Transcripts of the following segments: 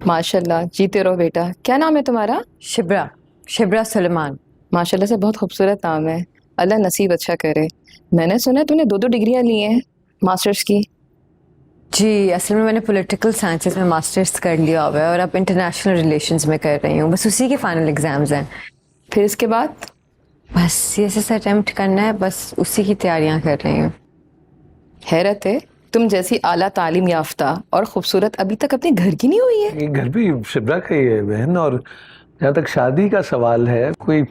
माशाल्लाह, जीते रहो बेटा। क्या नाम है तुम्हारा? शिब्रा, शिब्रा सुलेमान। माशाल्लाह से बहुत खूबसूरत नाम है। अल्लाह नसीब अच्छा करे। मैंने सुना है तूने 2 डिग्रियां ली हैं मास्टर्स की। जी, असल में मैंने पॉलिटिकल साइंसेस में मास्टर्स कर लिया हुआ है और अब इंटरनेशनल रिलेशंस में कर रही हूँ। बस उसी के फाइनल एग्जाम्स हैं। फिर इसके बाद? बस CSS अटेम्प्ट करना है, बस उसी की तैयारियां कर रही हूँ। हैरत है, तुम जैसी आला तालीम याफ्ता और खूबसूरत अभी तक अपने घर की नहीं हुई है। ये घर भी शिब्रा का ही है बहन। और जहाँ तक शादी का सवाल है, कोई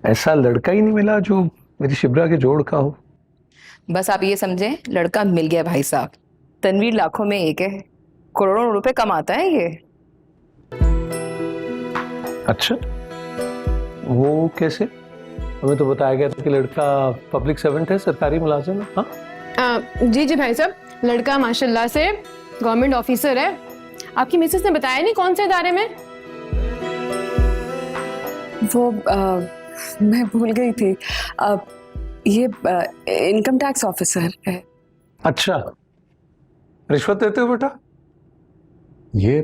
ऐसा लड़का ही नहीं मिला जो मेरी शिब्रा के जोड़ का हो। बस आप ये समझें, लड़का मिल गया भाई साहब। तनवीर लाखों में एक है, करोड़ों रुपए कमाता है ये। अच्छा, वो कैसे? हमें तो बताया गया था कि लड़का पब्लिक सर्वेंट है, सरकारी मुलाजिम है। हाँ, जी जी भाई साहब, लड़का माशाल्लाह से गवर्नमेंट ऑफिसर है। आपकी मिसेस ने बताया नहीं कौन से इदारे में? वो मैं भूल गई थी। ये इनकम टैक्स ऑफिसर है। अच्छा, रिश्वत देते हो बेटा? ये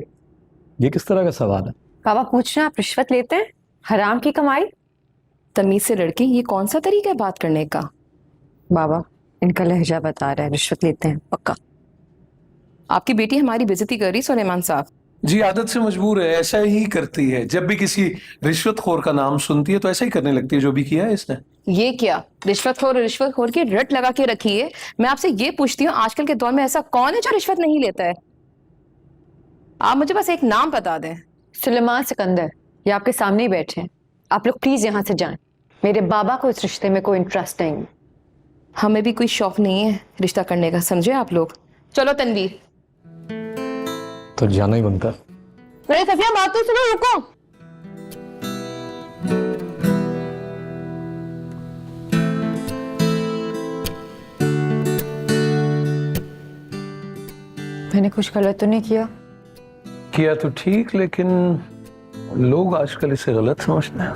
किस तरह का सवाल है? पापा पूछ रहे हैं आप रिश्वत लेते हैं? हराम की कमाई। तमीज से लड़के, ये कौन सा तरीका है बात करने का? बाबा, इनका लहजा बता रहा है रिश्वत लेते हैं पक्का। आपकी बेटी हमारी बेइज्जती कर रही सुलेमान साहब। जी, आदत से मजबूर है, ऐसा ही करती है। जब भी किसी रिश्वतखोर का नाम सुनती है तो ऐसा ही करने लगती है, जो भी किया है इसने। ये क्या रिश्वतखोर की रट लगा के रखी है। मैं आपसे ये पूछती हूँ, आजकल के दौर में ऐसा कौन है जो रिश्वत नहीं लेता है? आप मुझे बस एक नाम बता दें। सुलेमान सिकंदर, ये आपके सामने ही बैठे हैं। आप लोग प्लीज यहाँ से जाएं। मेरे बाबा को इस रिश्ते में कोई इंटरेस्ट नहीं है। हमें भी कोई शौक नहीं है रिश्ता करने का, समझे आप लोग। चलो तनवीर। तो जाना ही बनता है। अरे सफिया, बात तो सुनो, रुको। मैंने कुछ गलत तो नहीं किया? किया तो ठीक, लेकिन लोग आजकल इसे गलत समझते हैं।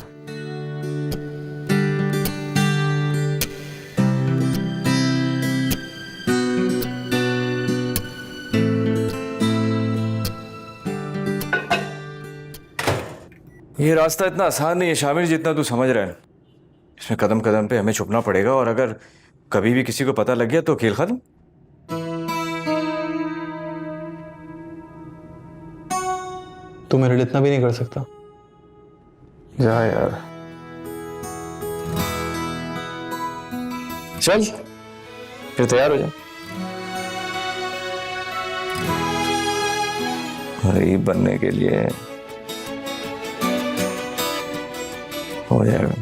ये रास्ता इतना आसान नहीं है शामिर, जितना तू समझ रहा है। इसमें कदम कदम पे हमें छुपना पड़ेगा, और अगर कभी भी किसी को पता लग गया तो खेल खत्म। तू मेरे लिए इतना भी नहीं कर सकता? जा यार, चल फिर तैयार हो जा। गरीब बनने के लिए हो जाएगा,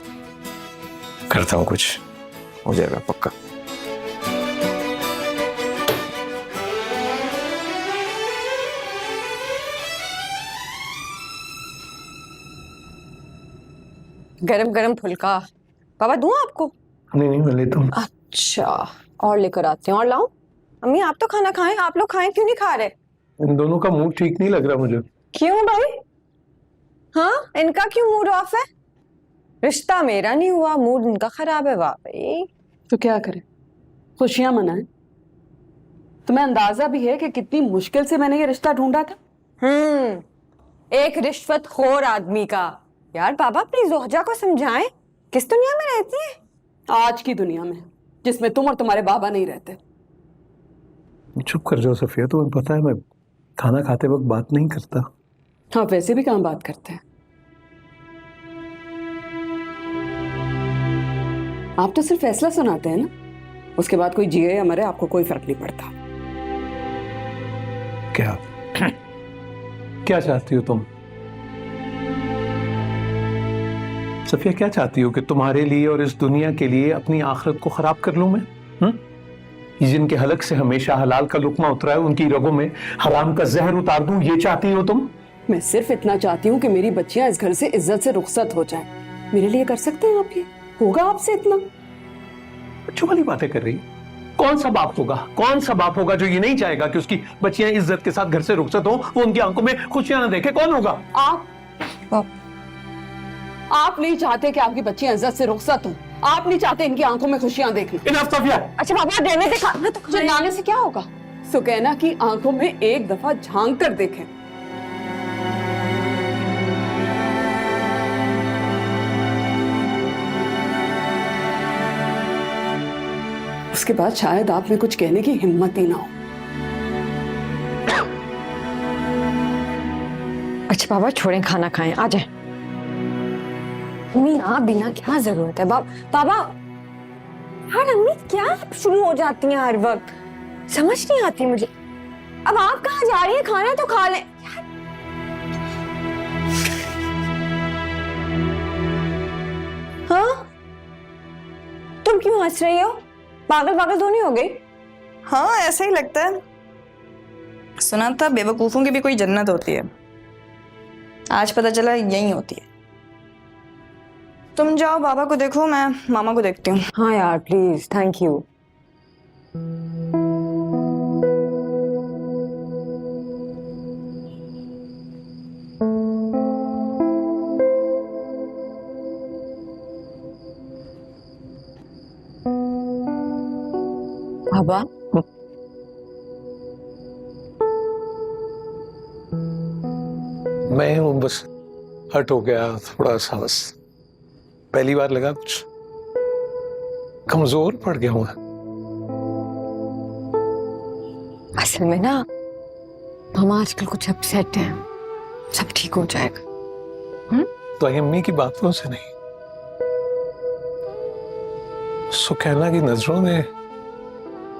करता हूँ कुछ, हो जाएगा पक्का। गरम गरम फुल्का पापा दूं आपको? नहीं नहीं, मैं लेता हूँ। अच्छा, और लेकर आते हैं। और लाऊं? अम्मी आप तो खाना खाएं, आप लोग खाएं, क्यों नहीं खा रहे? इन दोनों का मूड ठीक नहीं लग रहा मुझे। क्यों भाई? हाँ, इनका क्यों मूड ऑफ है? रिश्ता मेरा नहीं हुआ, मूड इनका खराब है। वाह भाई। तो क्या करें, खुशियां मनाएं। तुम्हें अंदाजा भी है कि कितनी मुश्किल से मैंने ये रिश्ता ढूंढा था। एक रिश्वतखोर आदमी का। यार बाबा, अपनी जोहजा को समझाएं, किस दुनिया में रहती है? आज की दुनिया में, जिसमें तुम और तुम्हारे बाबा नहीं रहते। चुप कर जाओ सफिया, तुम्हें पता है मैं खाना खाते वक्त बात नहीं करता। हाँ, वैसे भी कहाँ बात करते हैं। आप तो सिर्फ फैसला सुनाते हैं ना, उसके बाद कोई जिए या मरे आपको कोई फर्क नहीं पड़ता। क्या क्या चाहती हो तुम सफिया? क्या चाहती हो कि तुम्हारे लिए और इस दुनिया के लिए अपनी आखिरत को खराब कर लूं मैं? जिनके हलक से हमेशा हलाल का लुकमा उतरा है, उनकी रगों में हराम का जहर उतार दूं, ये चाहती हो तुम? मैं सिर्फ इतना चाहती हूँ कि मेरी बच्चियां इस घर से इज्जत से रुखसत हो जाएं। मेरे लिए कर सकते हैं आप ये? होगा आपसे इतना? बच्चों वाली बातें कर रही। कौन सा बाप होगा, कौन सा बाप होगा जो ये नहीं चाहेगा कि उसकी बच्चियां इज्जत के साथ घर से रुखसत हो, वो उनकी आंखों में खुशियां ना देखे? कौन होगा? आप नहीं चाहते कि आपकी बच्चियां इज्जत से रुखसत हो। आप नहीं चाहते इनकी आंखों में खुशियां देखना। इनफ सफिया। अच्छा बाबा, देने दे खाना तो। चिल्लाने से क्या होगा? सुकैना की आंखों में एक दफा झांक कर देखें, उसके बाद शायद आप में कुछ कहने की हिम्मत ही ना हो। अच्छा पापा छोड़ें, खाना खाएं, आ जाए। अम्मी आप बिना क्या जरूरत है पापा। यार अम्मी क्या शुरू हो जाती हैं हर वक्त, समझ नहीं आती मुझे। अब आप कहाँ जा रही हैं, खाना तो खा लें। हाँ तुम क्यों हंस रही हो? पागल पागल तो नहीं हो गई? हाँ ऐसा ही लगता है। सुना था बेवकूफों की भी कोई जन्नत होती है, आज पता चला यही होती है। तुम जाओ बाबा को देखो, मैं मामा को देखती हूँ। हाँ यार प्लीज, थैंक यू। बाबा मैं हूँ बस, हट हो गया थोड़ा सा, बस पहली बार लगा कुछ कमजोर पड़ गया हूँ। असल में ना मामा आजकल कुछ अपसेट है, सब ठीक हो जाएगा। तो अम्मी की बातों से नहीं, सुकैना की नजरों ने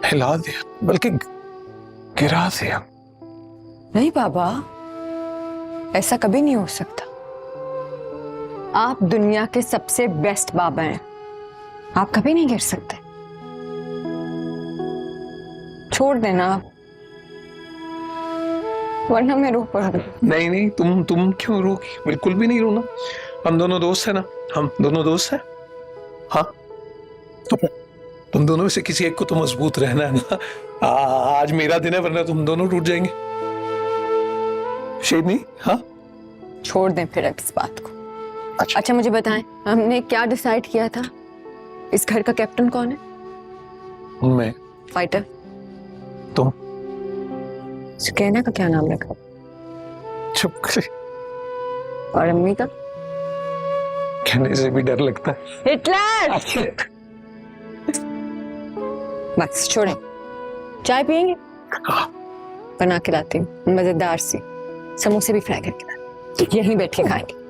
हिला दिया, बल्कि गिरा दिया। नहीं बाबा, ऐसा कभी नहीं हो सकता। आप दुनिया के सबसे बेस्ट बाबा हैं, आप कभी नहीं गिर सकते। छोड़ देना आप, वरना मैं रो पड़ूंगी। नहीं नहीं, तुम क्यों रोगी? बिल्कुल भी नहीं रोना, हम दोनों दोस्त हैं ना, हम दोनों दोस्त हैं। हाँ तो तुम दोनों में से किसी एक को तो मजबूत रहना है ना। आज मेरा दिन है, वरना तुम दोनों टूट जाएंगे। शेदनी, हाँ छोड़ दें फिर अब इस बात को। अच्छा मुझे बताएं, हमने क्या डिसाइड किया था? इस घर का कैप्टन कौन है? मैं। फाइटर? तुम। सुकैना का क्या नाम रखा? चुप करे, और अम्मी का? कहने से भी डर लगता है। हिटलर। बस छोड़ें, चाय पियेंगे? बना के लाती हूँ, मजेदार सी, समोसे भी फ्राई करके लाती हूँ, यहीं बैठ के खाएंगे।